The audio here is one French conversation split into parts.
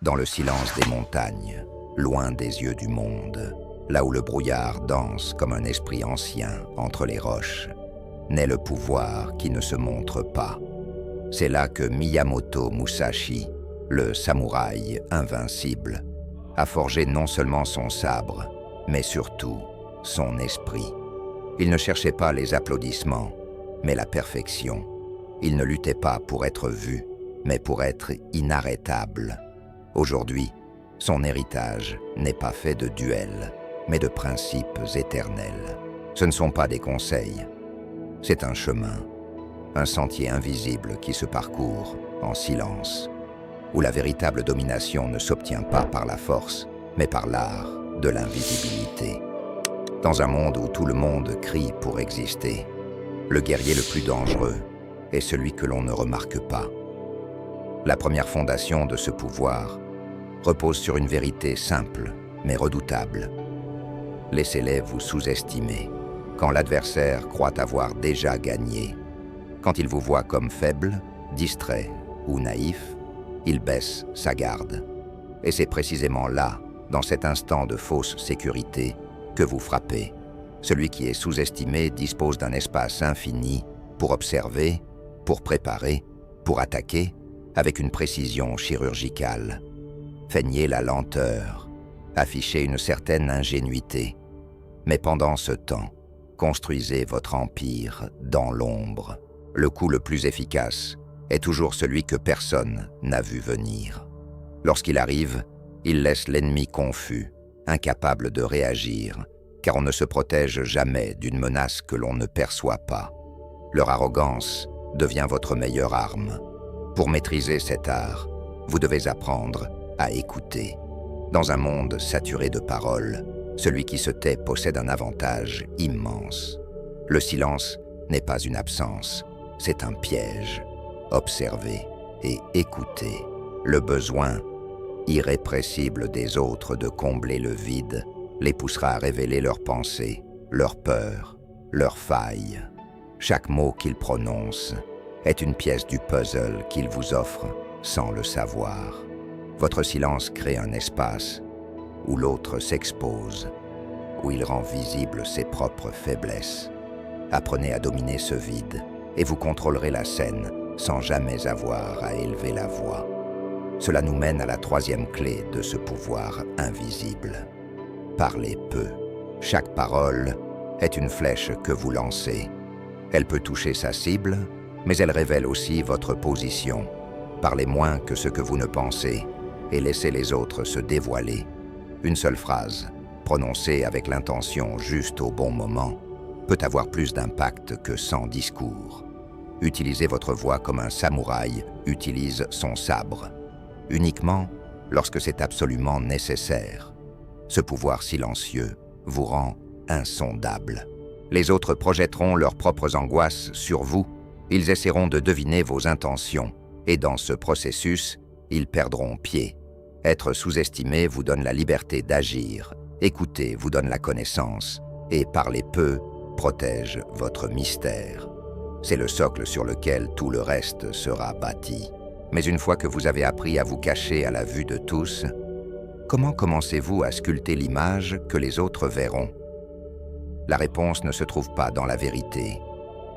dans le silence des montagnes, loin des yeux du monde, là où le brouillard danse comme un esprit ancien entre les roches, naît le pouvoir qui ne se montre pas. C'est là que Miyamoto Musashi, le samouraï invincible, a forgé non seulement son sabre, mais surtout son esprit. Il ne cherchait pas les applaudissements, mais la perfection. Il ne luttait pas pour être vu, mais pour être inarrêtable. Aujourd'hui, son héritage n'est pas fait de duels, mais de principes éternels. Ce ne sont pas des conseils, c'est un chemin, un sentier invisible qui se parcourt en silence, où la véritable domination ne s'obtient pas par la force, mais par l'art de l'invisibilité. Dans un monde où tout le monde crie pour exister, le guerrier le plus dangereux est celui que l'on ne remarque pas. La première fondation de ce pouvoir repose sur une vérité simple, mais redoutable. Laissez-les vous sous-estimer. Quand l'adversaire croit avoir déjà gagné, quand il vous voit comme faible, distrait ou naïf, il baisse sa garde. Et c'est précisément là, dans cet instant de fausse sécurité, que vous frappez. Celui qui est sous-estimé dispose d'un espace infini pour observer, pour préparer, pour attaquer, avec une précision chirurgicale. Feignez la lenteur, affichez une certaine ingénuité. Mais pendant ce temps, construisez votre empire dans l'ombre. Le coup le plus efficace est toujours celui que personne n'a vu venir. Lorsqu'il arrive, il laisse l'ennemi confus, incapable de réagir, car on ne se protège jamais d'une menace que l'on ne perçoit pas. Leur arrogance devient votre meilleure arme. Pour maîtriser cet art, vous devez apprendre à écouter. Dans un monde saturé de paroles, celui qui se tait possède un avantage immense. Le silence n'est pas une absence, c'est un piège. Observez et écoutez. Le besoin irrépressible des autres de combler le vide les poussera à révéler leurs pensées, leurs peurs, leurs failles. Chaque mot qu'ils prononcent est une pièce du puzzle qu'ils vous offrent sans le savoir. Votre silence crée un espace où l'autre s'expose, où il rend visible ses propres faiblesses. Apprenez à dominer ce vide et vous contrôlerez la scène sans jamais avoir à élever la voix. Cela nous mène à la troisième clé de ce pouvoir invisible. Parlez peu. Chaque parole est une flèche que vous lancez. Elle peut toucher sa cible, mais elle révèle aussi votre position. Parlez moins que ce que vous ne pensez et laissez les autres se dévoiler. Une seule phrase, prononcée avec l'intention juste au bon moment, peut avoir plus d'impact que 100 discours. Utilisez votre voix comme un samouraï utilise son sabre, uniquement lorsque c'est absolument nécessaire. Ce pouvoir silencieux vous rend insondable. Les autres projetteront leurs propres angoisses sur vous. Ils essaieront de deviner vos intentions, et dans ce processus, ils perdront pied. Être sous-estimé vous donne la liberté d'agir, écouter vous donne la connaissance, et parler peu protège votre mystère. C'est le socle sur lequel tout le reste sera bâti. Mais une fois que vous avez appris à vous cacher à la vue de tous, comment commencez-vous à sculpter l'image que les autres verront? La réponse ne se trouve pas dans la vérité,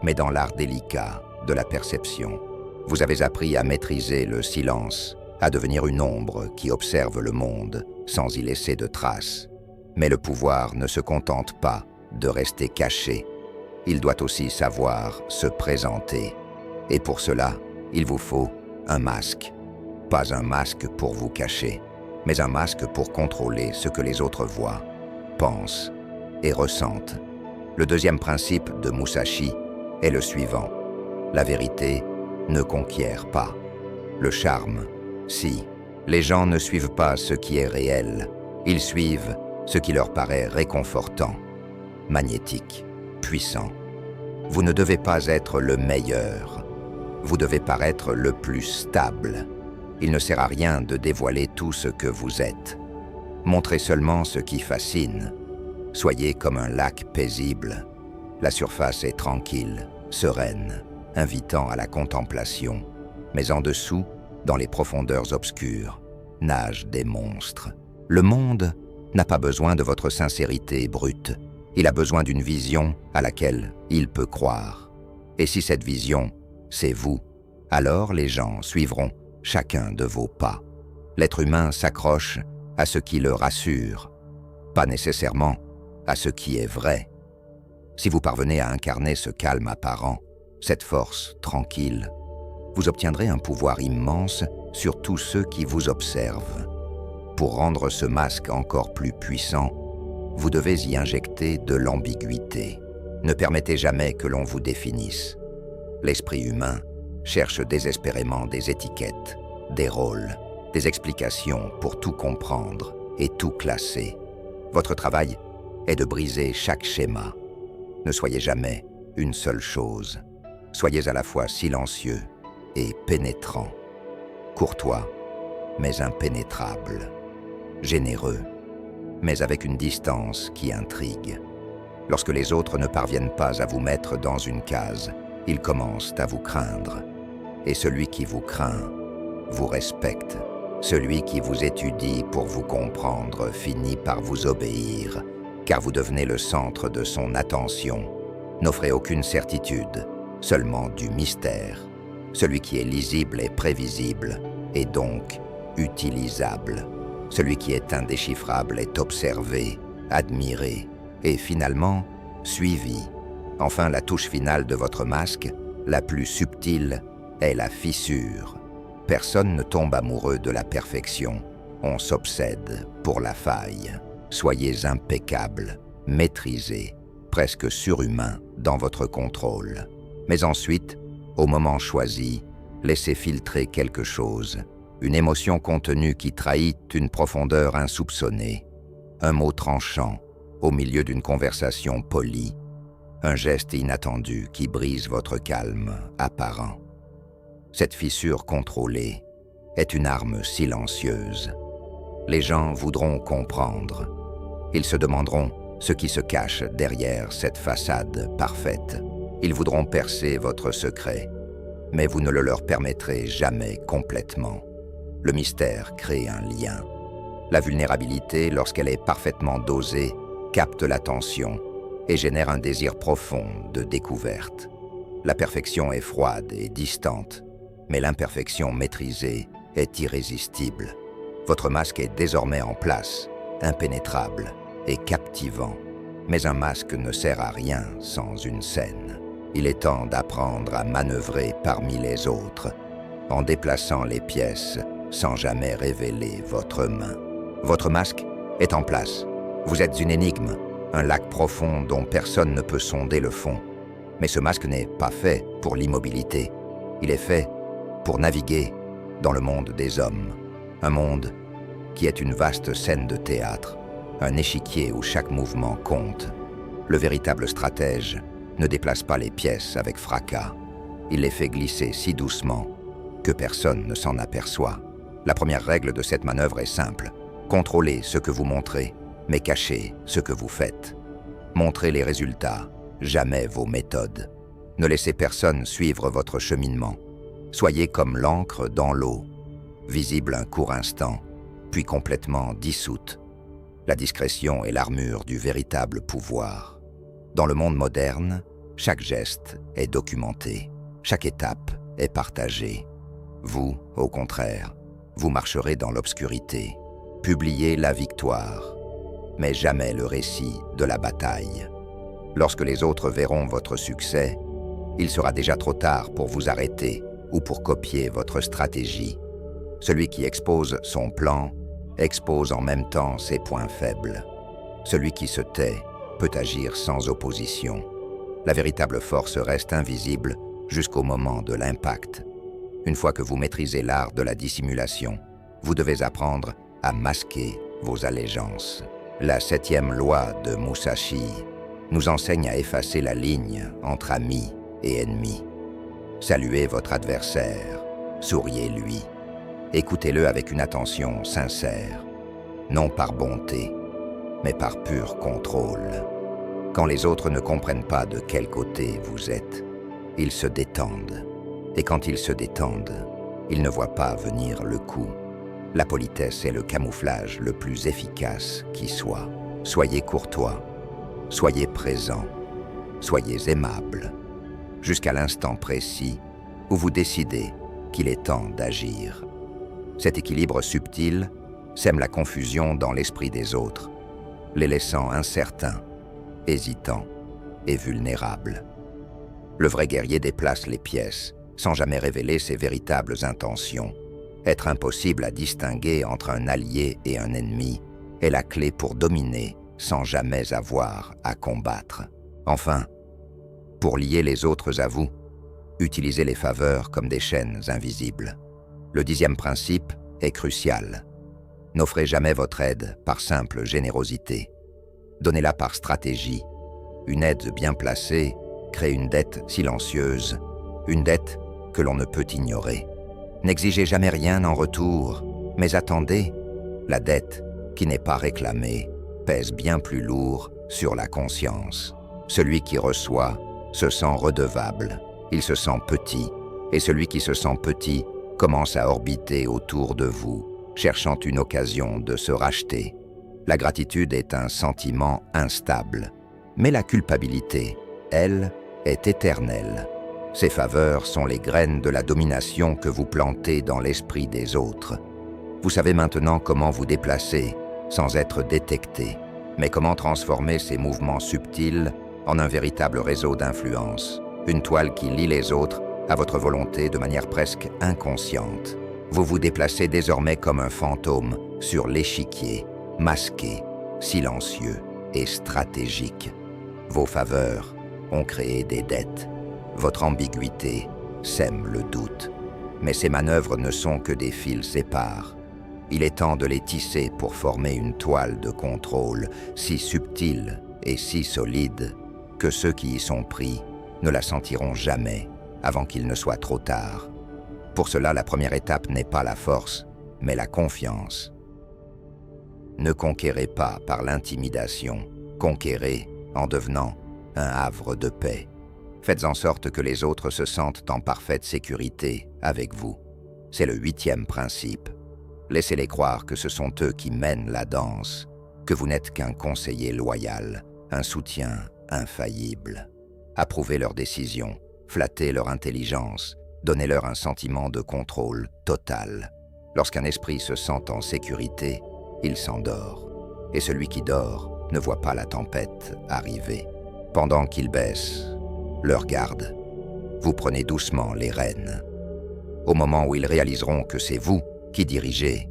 mais dans l'art délicat de la perception. Vous avez appris à maîtriser le silence, à devenir une ombre qui observe le monde sans y laisser de traces. Mais le pouvoir ne se contente pas de rester caché. Il doit aussi savoir se présenter. Et pour cela, il vous faut un masque. Pas un masque pour vous cacher, mais un masque pour contrôler ce que les autres voient, pensent et ressentent. Le deuxième principe de Musashi est le suivant. La vérité ne conquiert pas. Le charme, si. Les gens ne suivent pas ce qui est réel, ils suivent ce qui leur paraît réconfortant, magnétique, puissant. Vous ne devez pas être le meilleur. Vous devez paraître le plus stable. Il ne sert à rien de dévoiler tout ce que vous êtes. Montrez seulement ce qui fascine. Soyez comme un lac paisible. La surface est tranquille, sereine, invitant à la contemplation. Mais en dessous, dans les profondeurs obscures, nagent des monstres. Le monde n'a pas besoin de votre sincérité brute. Il a besoin d'une vision à laquelle il peut croire. Et si cette vision, c'est vous, alors les gens suivront chacun de vos pas. L'être humain s'accroche à ce qui le rassure, pas nécessairement à ce qui est vrai. Si vous parvenez à incarner ce calme apparent, cette force tranquille, vous obtiendrez un pouvoir immense sur tous ceux qui vous observent. Pour rendre ce masque encore plus puissant, vous devez y injecter de l'ambiguïté. Ne permettez jamais que l'on vous définisse. L'esprit humain cherche désespérément des étiquettes, des rôles, des explications pour tout comprendre et tout classer. Votre travail est de briser chaque schéma. Ne soyez jamais une seule chose. Soyez à la fois silencieux et pénétrant, courtois mais impénétrable, généreux mais avec une distance qui intrigue. Lorsque les autres ne parviennent pas à vous mettre dans une case, ils commencent à vous craindre. Et celui qui vous craint vous respecte. Celui qui vous étudie pour vous comprendre finit par vous obéir, car vous devenez le centre de son attention. N'offrez aucune certitude, seulement du mystère. Celui qui est lisible et prévisible, et donc utilisable. Celui qui est indéchiffrable est observé, admiré, et finalement suivi. Enfin, la touche finale de votre masque, la plus subtile, est la fissure. Personne ne tombe amoureux de la perfection. On s'obsède pour la faille. Soyez impeccable, maîtrisé, presque surhumain dans votre contrôle. Mais ensuite, au moment choisi, laissez filtrer quelque chose, une émotion contenue qui trahit une profondeur insoupçonnée, un mot tranchant au milieu d'une conversation polie, un geste inattendu qui brise votre calme apparent. Cette fissure contrôlée est une arme silencieuse. Les gens voudront comprendre. Ils se demanderont ce qui se cache derrière cette façade parfaite. Ils voudront percer votre secret, mais vous ne le leur permettrez jamais complètement. Le mystère crée un lien. La vulnérabilité, lorsqu'elle est parfaitement dosée, capte l'attention et génère un désir profond de découverte. La perfection est froide et distante, mais l'imperfection maîtrisée est irrésistible. Votre masque est désormais en place, impénétrable et captivant. Mais un masque ne sert à rien sans une scène. Il est temps d'apprendre à manœuvrer parmi les autres, en déplaçant les pièces sans jamais révéler votre main. Votre masque est en place. Vous êtes une énigme, un lac profond dont personne ne peut sonder le fond. Mais ce masque n'est pas fait pour l'immobilité. Il est fait pour naviguer dans le monde des hommes. Un monde qui est une vaste scène de théâtre, un échiquier où chaque mouvement compte. Le véritable stratège ne déplace pas les pièces avec fracas. Il les fait glisser si doucement que personne ne s'en aperçoit. La première règle de cette manœuvre est simple. Contrôlez ce que vous montrez, mais cachez ce que vous faites. Montrez les résultats, jamais vos méthodes. Ne laissez personne suivre votre cheminement. Soyez comme l'encre dans l'eau, visible un court instant, puis complètement dissoute. La discrétion est l'armure du véritable pouvoir. Dans le monde moderne, chaque geste est documenté, chaque étape est partagée. Vous, au contraire, vous marcherez dans l'obscurité. Publiez la victoire, mais jamais le récit de la bataille. Lorsque les autres verront votre succès, il sera déjà trop tard pour vous arrêter ou pour copier votre stratégie. Celui qui expose son plan expose en même temps ses points faibles. Celui qui se tait peut agir sans opposition. La véritable force reste invisible jusqu'au moment de l'impact. Une fois que vous maîtrisez l'art de la dissimulation, vous devez apprendre à masquer vos allégeances. La 7e loi de Musashi nous enseigne à effacer la ligne entre amis et ennemis. Saluez votre adversaire, souriez-lui. Écoutez-le avec une attention sincère, non par bonté, mais par pur contrôle. Quand les autres ne comprennent pas de quel côté vous êtes, ils se détendent. Et quand ils se détendent, ils ne voient pas venir le coup. La politesse est le camouflage le plus efficace qui soit. Soyez courtois, soyez présent, soyez aimable, jusqu'à l'instant précis où vous décidez qu'il est temps d'agir. Cet équilibre subtil sème la confusion dans l'esprit des autres, les laissant incertains, hésitants et vulnérables. Le vrai guerrier déplace les pièces, sans jamais révéler ses véritables intentions. Être impossible à distinguer entre un allié et un ennemi est la clé pour dominer sans jamais avoir à combattre. Enfin, pour lier les autres à vous, utilisez les faveurs comme des chaînes invisibles. Le 10e principe est crucial. N'offrez jamais votre aide par simple générosité. Donnez-la par stratégie. Une aide bien placée crée une dette silencieuse, une dette que l'on ne peut ignorer. N'exigez jamais rien en retour, mais attendez. La dette qui n'est pas réclamée pèse bien plus lourd sur la conscience. Celui qui reçoit se sent redevable, il se sent petit, et celui qui se sent petit commence à orbiter autour de vous, cherchant une occasion de se racheter. La gratitude est un sentiment instable, mais la culpabilité, elle, est éternelle. Ces faveurs sont les graines de la domination que vous plantez dans l'esprit des autres. Vous savez maintenant comment vous déplacer sans être détecté, mais comment transformer ces mouvements subtils en un véritable réseau d'influence, une toile qui lie les autres à votre volonté de manière presque inconsciente. Vous vous déplacez désormais comme un fantôme sur l'échiquier, masqué, silencieux et stratégique. Vos faveurs ont créé des dettes. Votre ambiguïté sème le doute. Mais ces manœuvres ne sont que des fils épars. Il est temps de les tisser pour former une toile de contrôle si subtile et si solide que ceux qui y sont pris ne la sentiront jamais avant qu'il ne soit trop tard. Pour cela, la première étape n'est pas la force, mais la confiance. Ne conquérez pas par l'intimidation, conquérez en devenant un havre de paix. Faites en sorte que les autres se sentent en parfaite sécurité avec vous. C'est le 8e principe. Laissez-les croire que ce sont eux qui mènent la danse, que vous n'êtes qu'un conseiller loyal, un soutien infaillible. Approuvez leurs décisions, flattez leur intelligence, donnez-leur un sentiment de contrôle total. Lorsqu'un esprit se sent en sécurité, il s'endort. Et celui qui dort ne voit pas la tempête arriver. Pendant qu'ils baissent leur garde, vous prenez doucement les rênes. Au moment où ils réaliseront que c'est vous qui dirigez,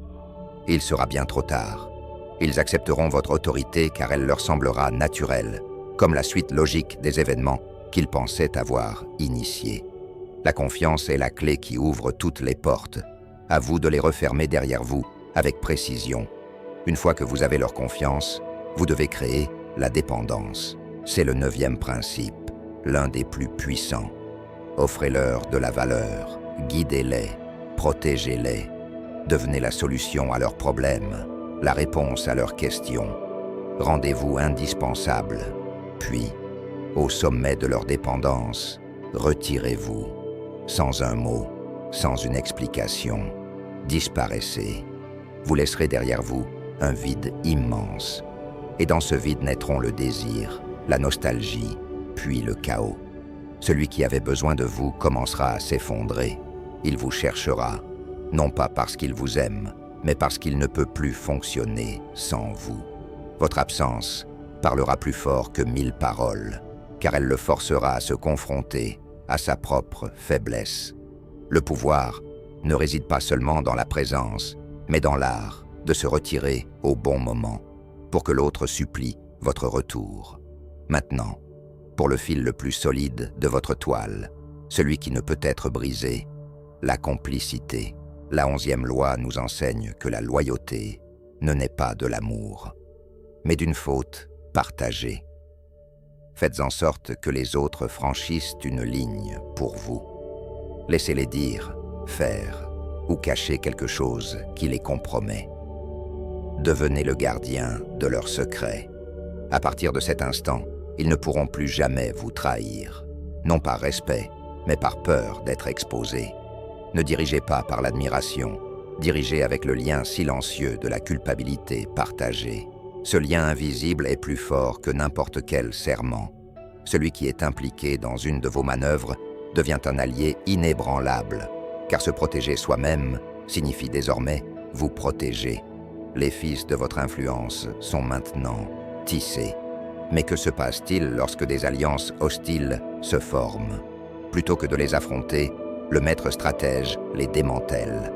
il sera bien trop tard. Ils accepteront votre autorité car elle leur semblera naturelle, comme la suite logique des événements qu'ils pensaient avoir initiés. La confiance est la clé qui ouvre toutes les portes. À vous de les refermer derrière vous avec précision. Une fois que vous avez leur confiance, vous devez créer la dépendance. C'est le 9e principe, l'un des plus puissants. Offrez-leur de la valeur, guidez-les, protégez-les. Devenez la solution à leurs problèmes, la réponse à leurs questions. Rendez-vous indispensable. Puis, au sommet de leur dépendance, retirez-vous. Sans un mot, sans une explication. Disparaissez. Vous laisserez derrière vous un vide immense. Et dans ce vide naîtront le désir, la nostalgie, puis le chaos. Celui qui avait besoin de vous commencera à s'effondrer. Il vous cherchera, non pas parce qu'il vous aime, mais parce qu'il ne peut plus fonctionner sans vous. Votre absence parlera plus fort que 1000 paroles, car elle le forcera à se confronter à sa propre faiblesse. Le pouvoir ne réside pas seulement dans la présence, mais dans l'art de se retirer au bon moment, pour que l'autre supplie votre retour. Maintenant, pour le fil le plus solide de votre toile, celui qui ne peut être brisé, la complicité. La 11e loi nous enseigne que la loyauté ne naît pas de l'amour, mais d'une faute partagée. Faites en sorte que les autres franchissent une ligne pour vous. Laissez-les dire, faire ou cacher quelque chose qui les compromet. Devenez le gardien de leurs secrets. À partir de cet instant, ils ne pourront plus jamais vous trahir, non par respect, mais par peur d'être exposés. Ne dirigez pas par l'admiration, dirigé avec le lien silencieux de la culpabilité partagée. Ce lien invisible est plus fort que n'importe quel serment. Celui qui est impliqué dans une de vos manœuvres devient un allié inébranlable, car se protéger soi-même signifie désormais vous protéger. Les fils de votre influence sont maintenant tissés. Mais que se passe-t-il lorsque des alliances hostiles se forment? Plutôt que de les affronter, le maître stratège les démantèle.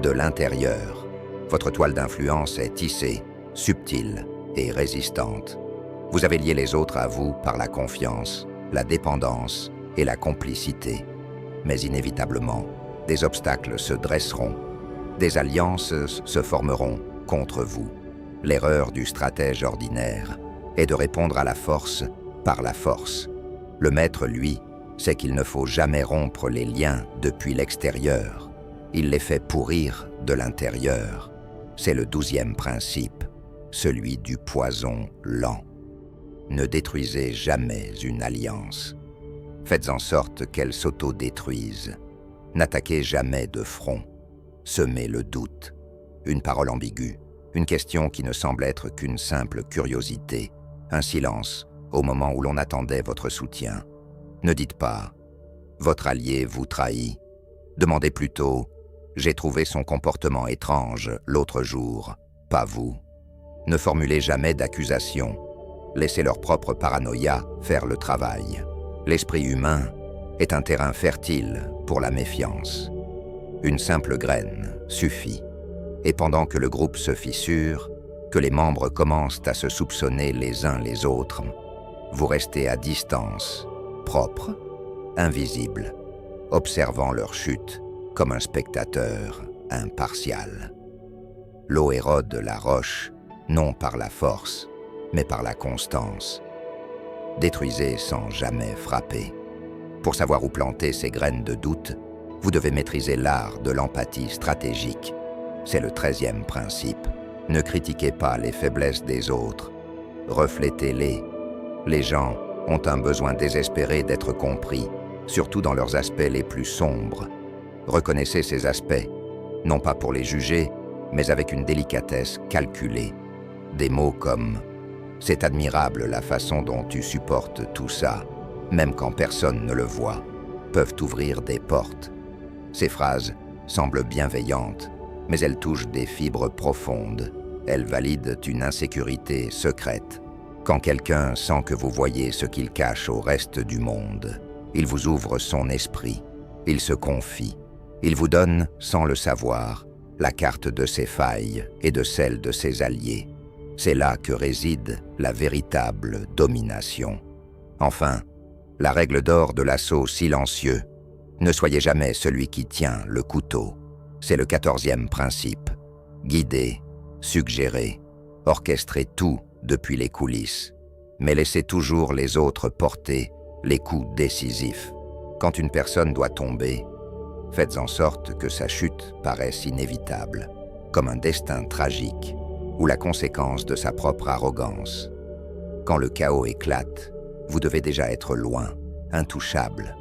De l'intérieur, votre toile d'influence est tissée, subtile et résistante. Vous avez lié les autres à vous par la confiance, la dépendance et la complicité. Mais inévitablement, des obstacles se dresseront. Des alliances se formeront contre vous. L'erreur du stratège ordinaire est de répondre à la force par la force. Le maître, lui, sait qu'il ne faut jamais rompre les liens depuis l'extérieur. Il les fait pourrir de l'intérieur. C'est le 12e principe, celui du poison lent. Ne détruisez jamais une alliance. Faites en sorte qu'elle s'auto-détruise. N'attaquez jamais de front. Semez le doute, une parole ambiguë, une question qui ne semble être qu'une simple curiosité, un silence au moment où l'on attendait votre soutien. Ne dites pas « votre allié vous trahit ». Demandez plutôt « j'ai trouvé son comportement étrange l'autre jour, pas vous ». Ne formulez jamais d'accusation. Laissez leur propre paranoïa faire le travail. L'esprit humain est un terrain fertile pour la méfiance. Une simple graine suffit. Et pendant que le groupe se fissure, que les membres commencent à se soupçonner les uns les autres, vous restez à distance, propre, invisible, observant leur chute comme un spectateur impartial. L'eau érode la roche, non par la force, mais par la constance. Détruisez sans jamais frapper. Pour savoir où planter ces graines de doute, vous devez maîtriser l'art de l'empathie stratégique. C'est le 13e principe. Ne critiquez pas les faiblesses des autres. Reflétez-les. Les gens ont un besoin désespéré d'être compris, surtout dans leurs aspects les plus sombres. Reconnaissez ces aspects, non pas pour les juger, mais avec une délicatesse calculée. Des mots comme « c'est admirable la façon dont tu supportes tout ça, même quand personne ne le voit », peuvent ouvrir des portes. Ces phrases semblent bienveillantes, mais elles touchent des fibres profondes. Elles valident une insécurité secrète. Quand quelqu'un sent que vous voyez ce qu'il cache au reste du monde, il vous ouvre son esprit, il se confie, il vous donne, sans le savoir, la carte de ses failles et de celle de ses alliés. C'est là que réside la véritable domination. Enfin, la règle d'or de l'assaut silencieux. Ne soyez jamais celui qui tient le couteau. C'est le 14e principe. Guidez, suggérez, orchestrez tout depuis les coulisses, mais laissez toujours les autres porter les coups décisifs. Quand une personne doit tomber, faites en sorte que sa chute paraisse inévitable, comme un destin tragique ou la conséquence de sa propre arrogance. Quand le chaos éclate, vous devez déjà être loin, intouchable,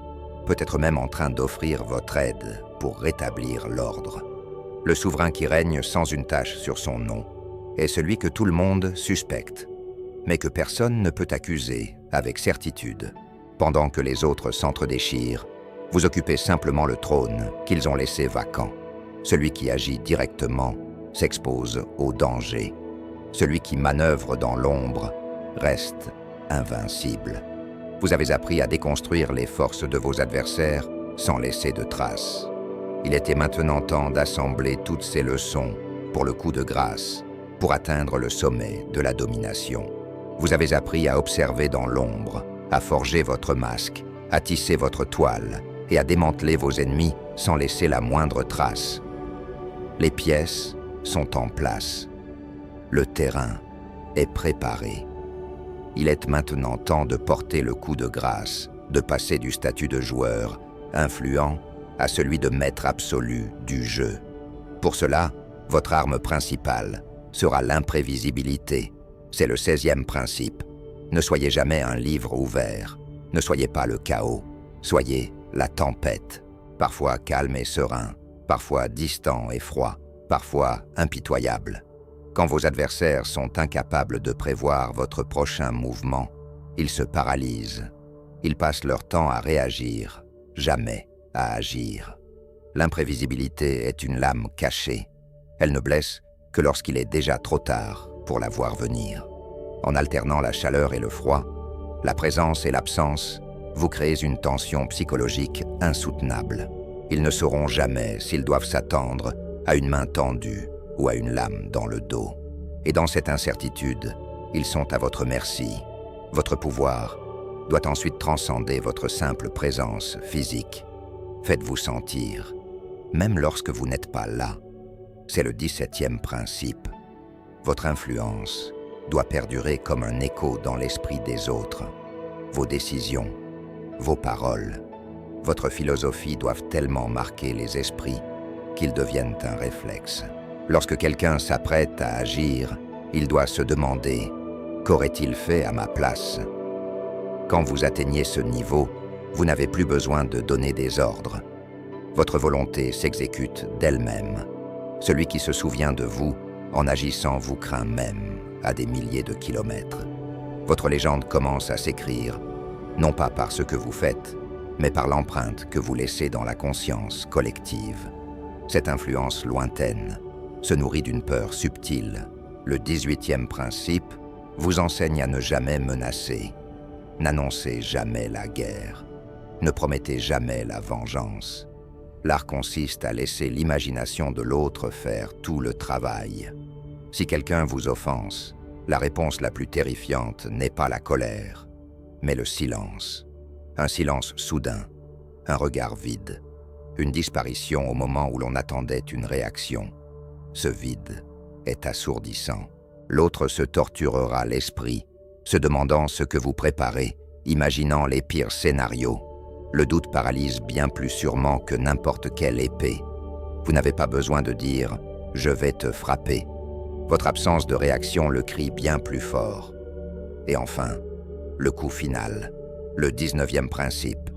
peut-être même en train d'offrir votre aide pour rétablir l'ordre. Le souverain qui règne sans une tache sur son nom est celui que tout le monde suspecte, mais que personne ne peut accuser avec certitude. Pendant que les autres s'entredéchirent, vous occupez simplement le trône qu'ils ont laissé vacant. Celui qui agit directement s'expose au danger. Celui qui manœuvre dans l'ombre reste invincible. Vous avez appris à déconstruire les forces de vos adversaires sans laisser de traces. Il était maintenant temps d'assembler toutes ces leçons pour le coup de grâce, pour atteindre le sommet de la domination. Vous avez appris à observer dans l'ombre, à forger votre masque, à tisser votre toile et à démanteler vos ennemis sans laisser la moindre trace. Les pièces sont en place. Le terrain est préparé. Il est maintenant temps de porter le coup de grâce, de passer du statut de joueur influent à celui de maître absolu du jeu. Pour cela, votre arme principale sera l'imprévisibilité. C'est le 16e principe. Ne soyez jamais un livre ouvert. Ne soyez pas le chaos. Soyez la tempête. Parfois calme et serein, parfois distant et froid, parfois impitoyable. Quand vos adversaires sont incapables de prévoir votre prochain mouvement, ils se paralysent. Ils passent leur temps à réagir, jamais à agir. L'imprévisibilité est une lame cachée. Elle ne blesse que lorsqu'il est déjà trop tard pour la voir venir. En alternant la chaleur et le froid, la présence et l'absence, vous créez une tension psychologique insoutenable. Ils ne sauront jamais s'ils doivent s'attendre à une main tendue ou à une lame dans le dos. Et dans cette incertitude, ils sont à votre merci. Votre pouvoir doit ensuite transcender votre simple présence physique. Faites-vous sentir, même lorsque vous n'êtes pas là. C'est le 17e principe. Votre influence doit perdurer comme un écho dans l'esprit des autres. Vos décisions, vos paroles, votre philosophie doivent tellement marquer les esprits qu'ils deviennent un réflexe. Lorsque quelqu'un s'apprête à agir, il doit se demander « Qu'aurait-il fait à ma place ?» Quand vous atteignez ce niveau, vous n'avez plus besoin de donner des ordres. Votre volonté s'exécute d'elle-même. Celui qui se souvient de vous, en agissant, vous craint même à des milliers de kilomètres. Votre légende commence à s'écrire, non pas par ce que vous faites, mais par l'empreinte que vous laissez dans la conscience collective. Cette influence lointaine se nourrit d'une peur subtile. Le 18e principe vous enseigne à ne jamais menacer. N'annoncez jamais la guerre. Ne promettez jamais la vengeance. L'art consiste à laisser l'imagination de l'autre faire tout le travail. Si quelqu'un vous offense, la réponse la plus terrifiante n'est pas la colère, mais le silence. Un silence soudain, un regard vide, une disparition au moment où l'on attendait une réaction. Ce vide est assourdissant. L'autre se torturera l'esprit, se demandant ce que vous préparez, imaginant les pires scénarios. Le doute paralyse bien plus sûrement que n'importe quelle épée. Vous n'avez pas besoin de dire « je vais te frapper ». Votre absence de réaction le crie bien plus fort. Et enfin, le coup final, le 19e principe,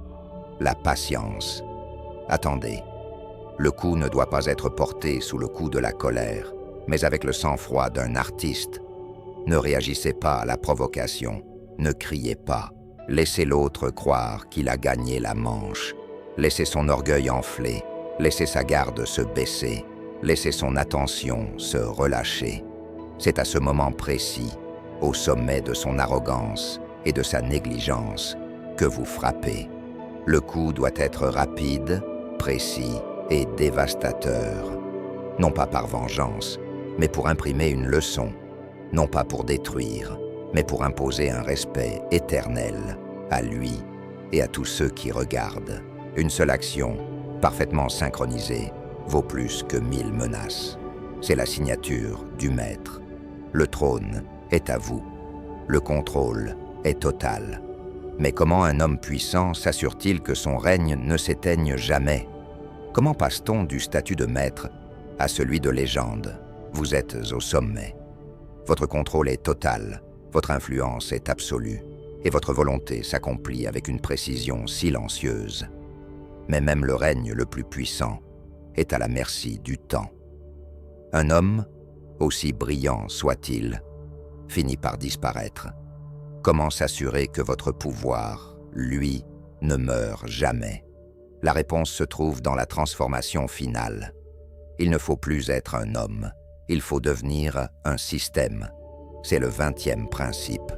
la patience. Attendez. Le coup ne doit pas être porté sous le coup de la colère, mais avec le sang-froid d'un artiste. Ne réagissez pas à la provocation, ne criez pas. Laissez l'autre croire qu'il a gagné la manche. Laissez son orgueil enfler, laissez sa garde se baisser, laissez son attention se relâcher. C'est à ce moment précis, au sommet de son arrogance et de sa négligence, que vous frappez. Le coup doit être rapide, précis et dévastateur. Non pas par vengeance, mais pour imprimer une leçon. Non pas pour détruire, mais pour imposer un respect éternel à lui et à tous ceux qui regardent. Une seule action, parfaitement synchronisée, vaut plus que 1000 menaces. C'est la signature du maître. Le trône est à vous. Le contrôle est total. Mais comment un homme puissant s'assure-t-il que son règne ne s'éteigne jamais? Comment passe-t-on du statut de maître à celui de légende? Vous êtes au sommet. Votre contrôle est total, votre influence est absolue, et votre volonté s'accomplit avec une précision silencieuse. Mais même le règne le plus puissant est à la merci du temps. Un homme, aussi brillant soit-il, finit par disparaître. Comment s'assurer que votre pouvoir, lui, ne meurt jamais? La réponse se trouve dans la transformation finale. Il ne faut plus être un homme, il faut devenir un système. C'est le 20e principe.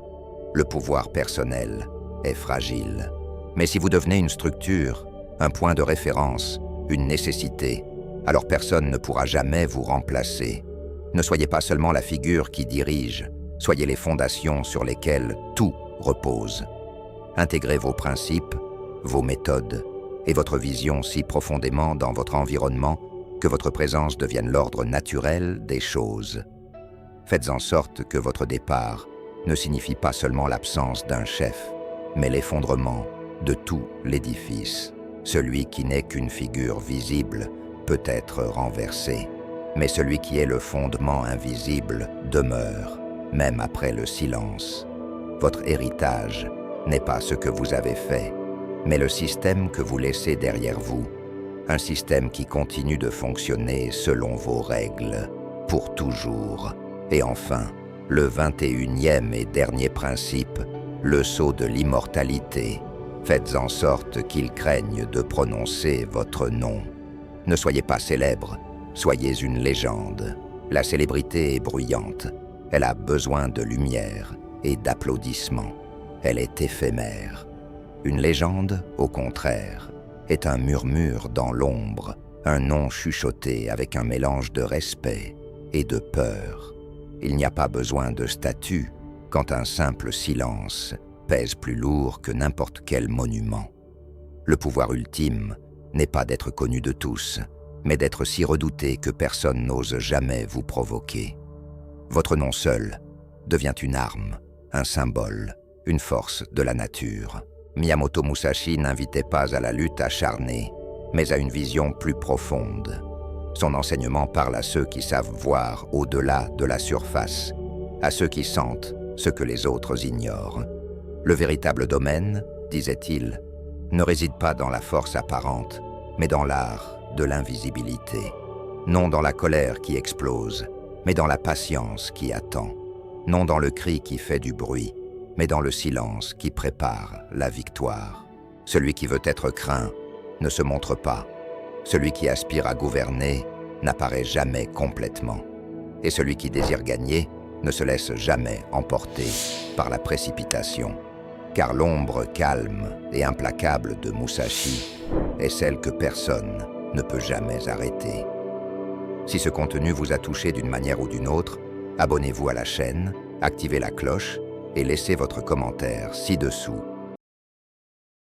Le pouvoir personnel est fragile. Mais si vous devenez une structure, un point de référence, une nécessité, alors personne ne pourra jamais vous remplacer. Ne soyez pas seulement la figure qui dirige, soyez les fondations sur lesquelles tout repose. Intégrez vos principes, vos méthodes et votre vision si profondément dans votre environnement que votre présence devienne l'ordre naturel des choses. Faites en sorte que votre départ ne signifie pas seulement l'absence d'un chef, mais l'effondrement de tout l'édifice. Celui qui n'est qu'une figure visible peut être renversé, mais celui qui est le fondement invisible demeure, même après le silence. Votre héritage n'est pas ce que vous avez fait, mais le système que vous laissez derrière vous. Un système qui continue de fonctionner selon vos règles, pour toujours. Et enfin, le 21e et dernier principe, le sceau de l'immortalité. Faites en sorte qu'ils craignent de prononcer votre nom. Ne soyez pas célèbre, soyez une légende. La célébrité est bruyante. Elle a besoin de lumière et d'applaudissements. Elle est éphémère. Une légende, au contraire, est un murmure dans l'ombre, un nom chuchoté avec un mélange de respect et de peur. Il n'y a pas besoin de statue quand un simple silence pèse plus lourd que n'importe quel monument. Le pouvoir ultime n'est pas d'être connu de tous, mais d'être si redouté que personne n'ose jamais vous provoquer. Votre nom seul devient une arme, un symbole, une force de la nature. Miyamoto Musashi n'invitait pas à la lutte acharnée, mais à une vision plus profonde. Son enseignement parle à ceux qui savent voir au-delà de la surface, à ceux qui sentent ce que les autres ignorent. Le véritable domaine, disait-il, ne réside pas dans la force apparente, mais dans l'art de l'invisibilité. Non dans la colère qui explose, mais dans la patience qui attend. Non dans le cri qui fait du bruit, mais dans le silence qui prépare la victoire. Celui qui veut être craint ne se montre pas. Celui qui aspire à gouverner n'apparaît jamais complètement. Et celui qui désire gagner ne se laisse jamais emporter par la précipitation. Car l'ombre calme et implacable de Musashi est celle que personne ne peut jamais arrêter. Si ce contenu vous a touché d'une manière ou d'une autre, abonnez-vous à la chaîne, activez la cloche et laissez votre commentaire ci-dessous